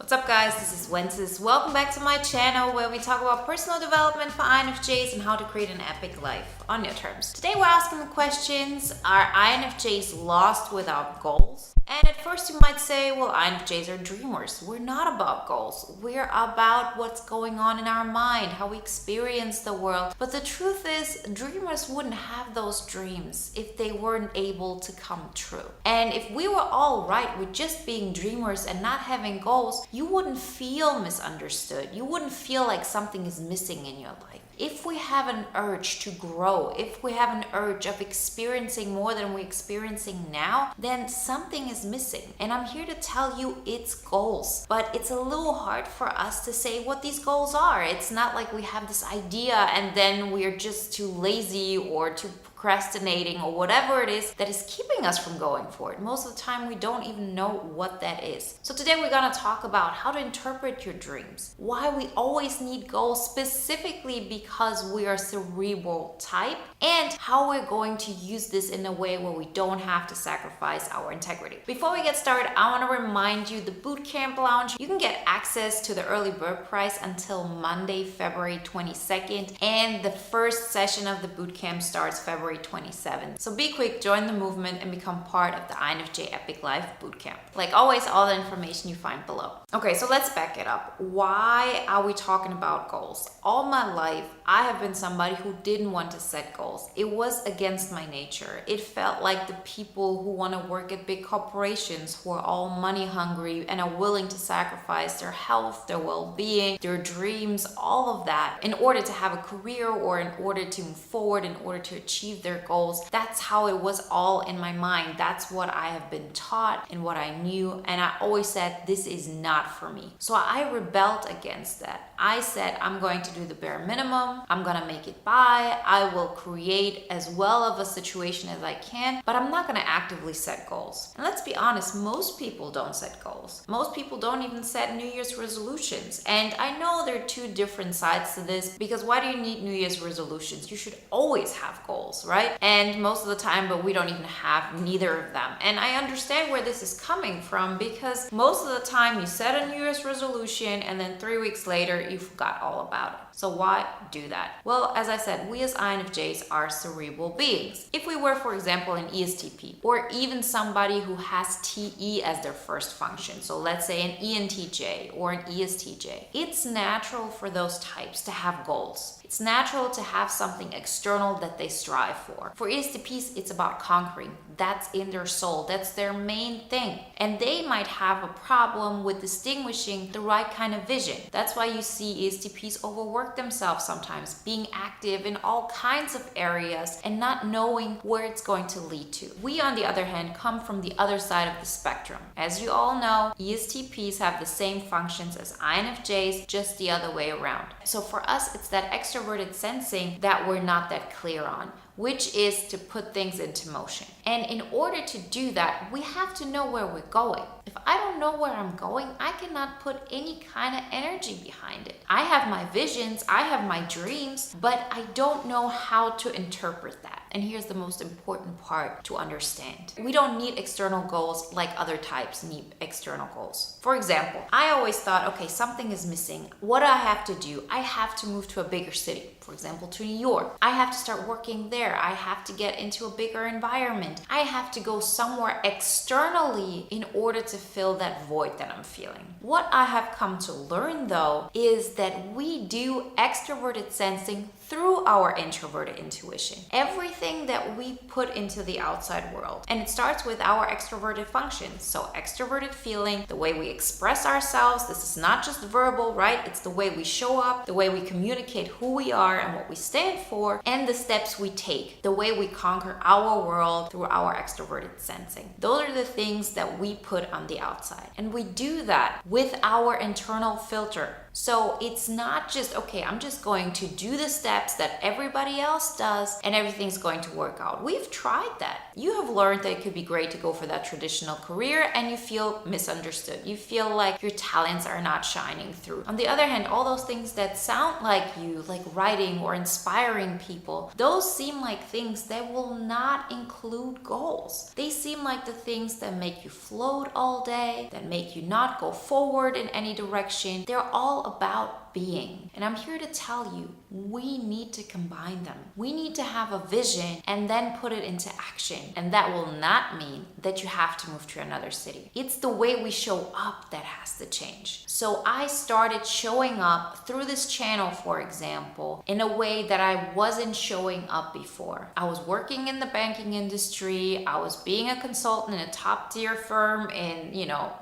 What's up guys, this is Wenzes. Welcome back to my channel where we talk about personal development for INFJs and how to create an epic life on your terms. Today we're asking the questions, are INFJs lost without goals? And at first you might say, well, INFJs are dreamers. We're not about goals. We're about what's going on in our mind, how we experience the world. But the truth is, dreamers wouldn't have those dreams if they weren't able to come true. And if we were all right with just being dreamers and not having goals, you wouldn't feel misunderstood. You wouldn't feel like something is missing in your life. If we have an urge to grow, if we have an urge of experiencing more than we're experiencing now, then something is missing. And I'm here to tell you it's goals. But it's a little hard for us to say what these goals are. It's not like we have this idea and then we're just too lazy or too procrastinating or whatever it is that is keeping us from going for it. Most of the time we don't even know what that is. So today we're going to talk about how to interpret your dreams, why we always need goals specifically because we are cerebral type, and how we're going to use this in a way where we don't have to sacrifice our integrity. Before we get started, I want to remind you the Bootcamp Lounge, you can get access to the early bird price until Monday, February 22nd, and the first session of the bootcamp starts February 27th. So be quick, join the movement and become part of the INFJ Epic Life Bootcamp. Like always, all the information you find below. Okay, so let's back it up. Why are we talking about goals? All my life, I have been somebody who didn't want to set goals. It was against my nature. It felt like the people who want to work at big corporations, who are all money hungry and are willing to sacrifice their health, their well-being, their dreams, all of that in order to have a career or in order to move forward, in order to achieve their goals. That's how it was all in my mind. That's what I have been taught and what I knew. And I always said, this is not for me. So I rebelled against that. I said, I'm going to do the bare minimum. I'm going to make it by. I will create as well of a situation as I can, but I'm not going to actively set goals. And let's be honest, most people don't set goals. Most people don't even set New Year's resolutions. And I know there are two different sides to this, because why do you need New Year's resolutions? You should always have goals, right? And most of the time, but we don't even have neither of them. And I understand where this is coming from, because most of the time you set a New Year's resolution and then 3 weeks later you forgot all about it. So why do that? Well, as I said, we as INFJs are cerebral beings. If we were, for example, an ESTP, or even somebody who has TE as their first function, so let's say an ENTJ or an ESTJ, it's natural for those types to have goals. It's natural to have something external that they strive for. For ESTPs, it's about conquering. That's in their soul. That's their main thing. And they might have a problem with distinguishing the right kind of vision. That's why you see ESTPs overwork themselves sometimes, being active in all kinds of areas and not knowing where it's going to lead to. We, on the other hand, come from the other side of the spectrum. As you all know, ESTPs have the same functions as INFJs, just the other way around. So for us, it's that extroverted sensing that we're not that clear on, which is to put things into motion. And in order to do that, we have to know where we're going. If I don't know where I'm going, I cannot put any kind of energy behind it. I have my visions, I have my dreams, but I don't know how to interpret that. And here's the most important part to understand. We don't need external goals like other types need external goals. For example, I always thought, okay, something is missing. What do I have to do? I have to move to a bigger city, for example, to New York. I have to start working there. I have to get into a bigger environment. I have to go somewhere externally in order to fill that void that I'm feeling. What I have come to learn though is that we do extroverted sensing through our introverted intuition. Everything that we put into the outside world. And it starts with our extroverted functions. So extroverted feeling, the way we express ourselves. This is not just verbal, right? It's the way we show up, the way we communicate who we are and what we stand for, and the steps we take, the way we conquer our world through our extroverted sensing. Those are the things that we put on the outside. And we do that with our internal filter. So it's not just, okay, I'm just going to do the steps steps that everybody else does and everything's going to work out. We've tried that. You have learned that it could be great to go for that traditional career and you feel misunderstood. You feel like your talents are not shining through. On the other hand, all those things that sound like you, like writing or inspiring people, those seem like things that will not include goals. They seem like the things that make you float all day, that make you not go forward in any direction. They're all about being. And I'm here to tell you, we need to combine them. We need to have a vision and then put it into action. And that will not mean that you have to move to another city. It's the way we show up that has to change. So I started showing up through this channel, for example, in a way that I wasn't showing up before. I was working in the banking industry. I was being a consultant in a top tier firm in,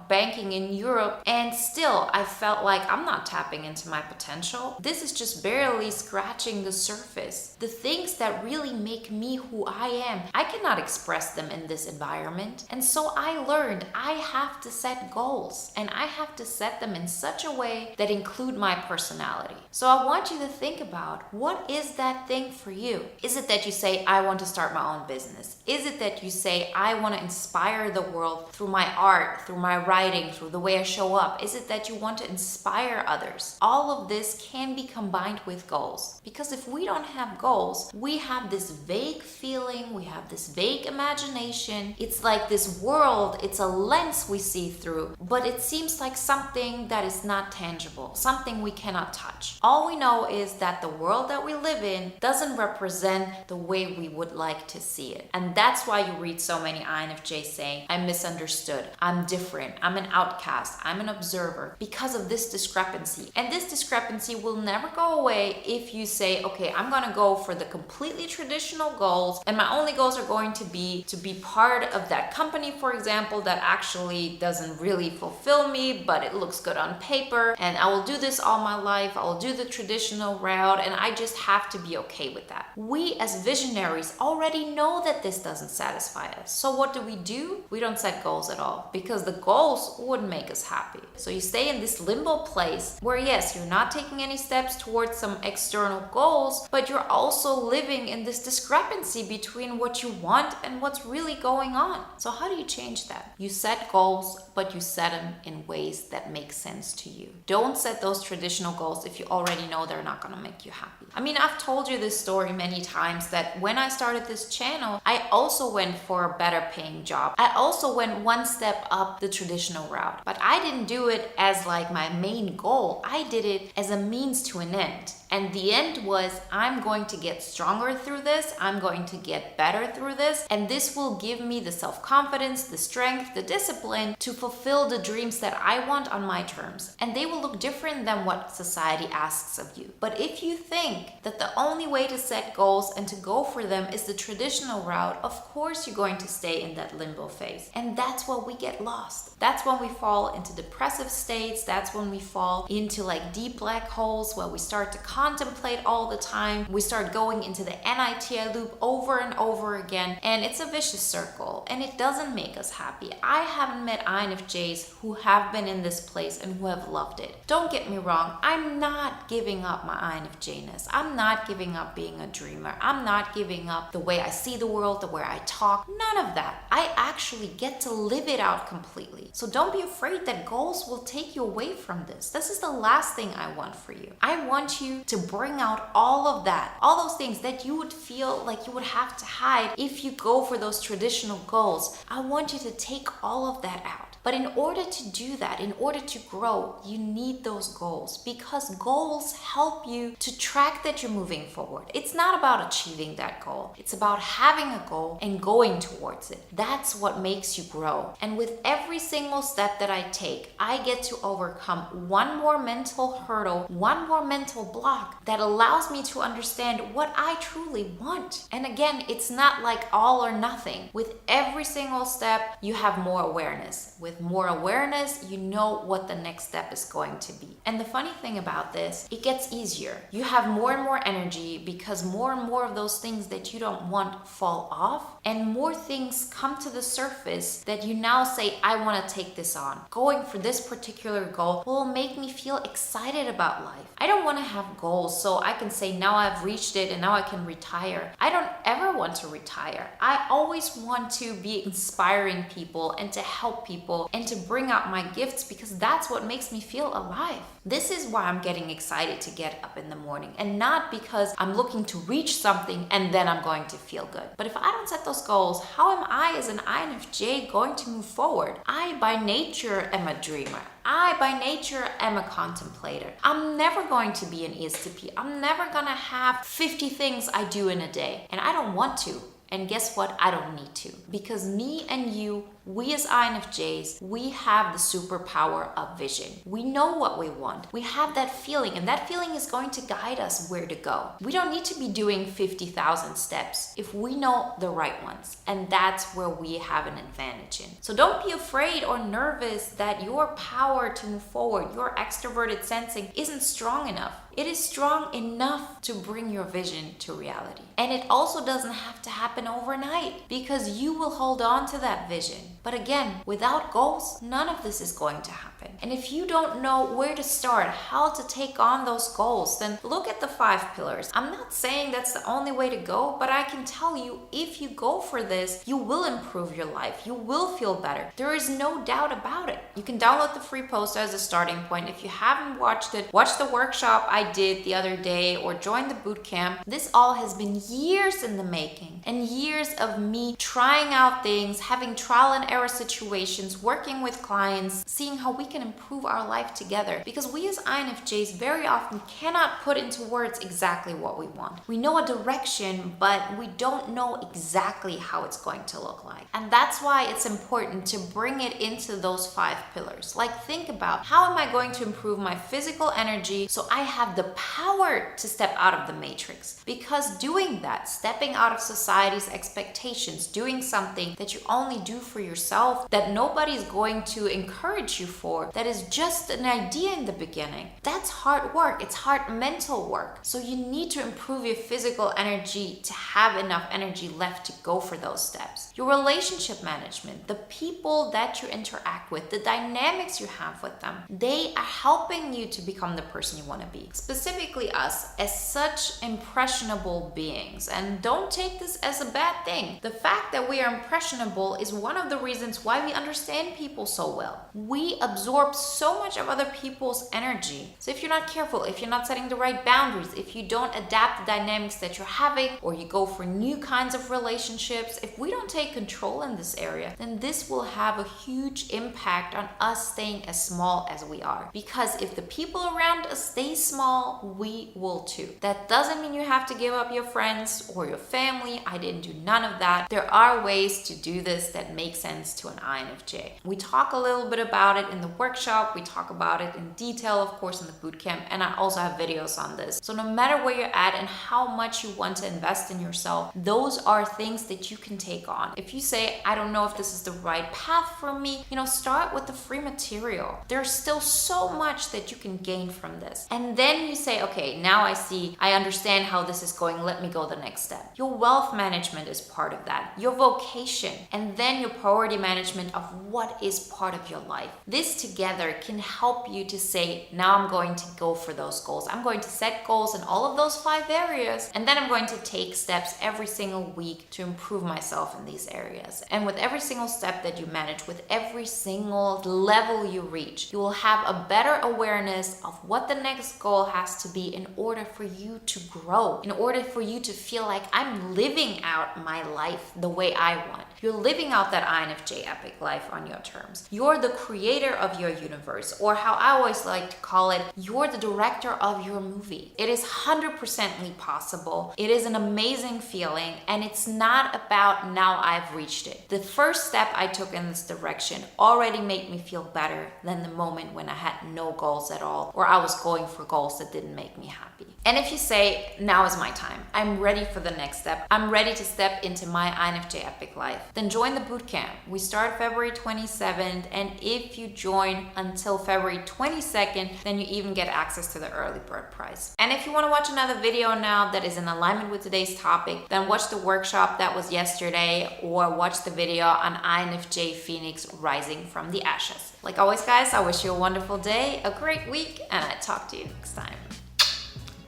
banking in Europe. And still, I felt like I'm not tapping into my potential. This is just barely scratching the surface. The things that really make me who I am, I cannot express them in this environment. And so I learned I have to set goals, and I have to set them in such a way that include my personality. So I want you to think about, what is that thing for you? Is it that you say, I want to start my own business? Is it that you say, I want to inspire the world through my art, through my writing, through the way I show up? Is it that you want to inspire others? All of this can be combined with goals. Because if we don't have goals, we have this vague feeling, we have this vague imagination. It's like this world, it's a lens we see through, but it seems like something that is not tangible, something we cannot touch. All we know is that the world that we live in doesn't represent the way we would like to see it. And that's why you read so many INFJs saying, I'm misunderstood, I'm different, I'm an outcast, I'm an observer, because of this discrepancy. And this discrepancy will never go away if you say, okay, I'm gonna go for the completely traditional goals, and my only goals are going to be part of that company, for example, that actually doesn't really fulfill me, but it looks good on paper, and I will do this all my life, I will do the traditional route, and I just have to be okay with that. We as visionaries already know that this doesn't satisfy us. So what do? We don't set goals at all, because the goals wouldn't make us happy. So you stay in this limbo place where, yes, you're not taking any steps towards some external goals, but you're also living in this discrepancy between what you want and what's really going on. So how do you change that? You set goals, but you set them in ways that make sense to you. Don't set those traditional goals if you already know they're not gonna make you happy. I mean, I've told you this story many times that when I started this channel, I also went for a better paying job. I also went one step up the traditional route, but I didn't do it as like my main goal. I did it as a means to an end. And the end was, I'm going to get stronger through this, I'm going to get better through this, and this will give me the self-confidence, the strength, the discipline to fulfill the dreams that I want on my terms. And they will look different than what society asks of you. But if you think that the only way to set goals and to go for them is the traditional route, of course you're going to stay in that limbo phase. And that's where we get lost. That's when we fall into depressive states. That's when we fall into like deep black holes where we start to contemplate all the time. We start going into the NITI loop over and over again, and it's a vicious circle, and it doesn't make us happy. I haven't met INFJs who have been in this place and who have loved it. Don't get me wrong, I'm not giving up my INFJ-ness. I'm not giving up being a dreamer. I'm not giving up the way I see the world, the way I talk, none of that. I actually get to live it out completely. So don't be afraid that goals will take you away from this. This is the last thing I want for you. I want you to bring out all of that, all those things that you would feel like you would have to hide if you go for those traditional goals. I want you to take all of that out. But in order to do that, in order to grow, you need those goals, because goals help you to track that you're moving forward. It's not about achieving that goal. It's about having a goal and going towards it. That's what makes you grow. And with every single step that I take, I get to overcome one more mental hurdle, one more mental block that allows me to understand what I truly want. And again, it's not like all or nothing. With every single step, you have more awareness. With with more awareness, you know what the next step is going to be. And the funny thing about this, it gets easier. You have more and more energy because more and more of those things that you don't want fall off, and more things come to the surface that you now say, I want to take this on. Going for this particular goal will make me feel excited about life. I don't want to have goals so I can say now I've reached it and now I can retire. I don't ever want to retire. I always want to be inspiring people and to help people and to bring out my gifts because that's what makes me feel alive. This is why I'm getting excited to get up in the morning, and not because I'm looking to reach something and then I'm going to feel good. But if I don't set those goals, how am I as an INFJ going to move forward? I by nature am a dreamer. I by nature am a contemplator. I'm never going to be an ESTP. I'm never gonna have 50 things I do in a day, and I don't want to. And guess what? I don't need to. Because me and you, we as INFJs, we have the superpower of vision. We know what we want. We have that feeling, and that feeling is going to guide us where to go. We don't need to be doing 50,000 steps if we know the right ones. And that's where we have an advantage in. So don't be afraid or nervous that your power to move forward, your extroverted sensing isn't strong enough. It is strong enough to bring your vision to reality. And it also doesn't have to happen overnight because you will hold on to that vision. But again, without goals, none of this is going to happen. And if you don't know where to start, how to take on those goals, then look at the 5 pillars. I'm not saying that's the only way to go, but I can tell you, if you go for this, you will improve your life. You will feel better. There is no doubt about it. You can download the free poster as a starting point. If you haven't watched it, watch the workshop I did the other day or join the bootcamp. This all has been years in the making and years of me trying out things, having trial and error situations, working with clients, seeing how we can improve our life together. Because we as INFJs very often cannot put into words exactly what we want. We know a direction, but we don't know exactly how it's going to look like. And that's why it's important to bring it into those 5 pillars. Like, think about, how am I going to improve my physical energy so I have the power to step out of the matrix? Because doing that, stepping out of society's expectations, doing something that you only do for yourself, that nobody's going to encourage you for, that is just an idea in the beginning, that's hard work. It's hard mental work. So you need to improve your physical energy to have enough energy left to go for those steps. Your relationship management, the people that you interact with, the dynamics you have with them, they are helping you to become the person you want to be. Specifically us, as such impressionable beings. And don't take this as a bad thing. The fact that we are impressionable is one of the reasons why we understand people so well. We absorb so much of other people's energy. So if you're not careful, if you're not setting the right boundaries, if you don't adapt the dynamics that you're having, or you go for new kinds of relationships, if we don't take control in this area, then this will have a huge impact on us staying as small as we are. Because if the people around us stay small, we will too. That doesn't mean you have to give up your friends or your family. I didn't do none of that. There are ways to do this that make sense to an INFJ. We talk a little bit about it in the workshop. We talk about it in detail, of course, in the bootcamp, and I also have videos on this. So no matter where you're at and how much you want to invest in yourself, those are things that you can take on. If you say, I don't know if this is the right path for me, start with the free material. There's still so much that you can gain from this. And then you say, okay, now I understand how this is going. Let me go the next step. Your wealth management is part of that. Your vocation, and then your priority management of what is part of your life. This together can help you to say, now I'm going to go for those goals. I'm going to set goals in all of those 5 areas, and then I'm going to take steps every single week to improve myself in these areas. And with every single step that you manage, with every single level you reach, you will have a better awareness of what the next goal has to be in order for you to grow, in order for you to feel like I'm living out my life the way I want. You're living out that INFJ epic life on your terms. You're the creator of of your universe, or how I always like to call it, you're the director of your movie. It is 100% possible. It is an amazing feeling, and it's not about now I've reached it. The first step I took in this direction already made me feel better than the moment when I had no goals at all, or I was going for goals that didn't make me happy. And if you say, now is my time, I'm ready for the next step, I'm ready to step into my INFJ epic life, then join the bootcamp. We start February 27th, and if you join until February 22nd, then you even get access to the early bird price. And if you want to watch another video now that is in alignment with today's topic, then watch the workshop that was yesterday, or watch the video on INFJ Phoenix rising from the ashes. Like always, guys, I wish you a wonderful day, a great week, and I talk to you next time.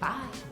Bye.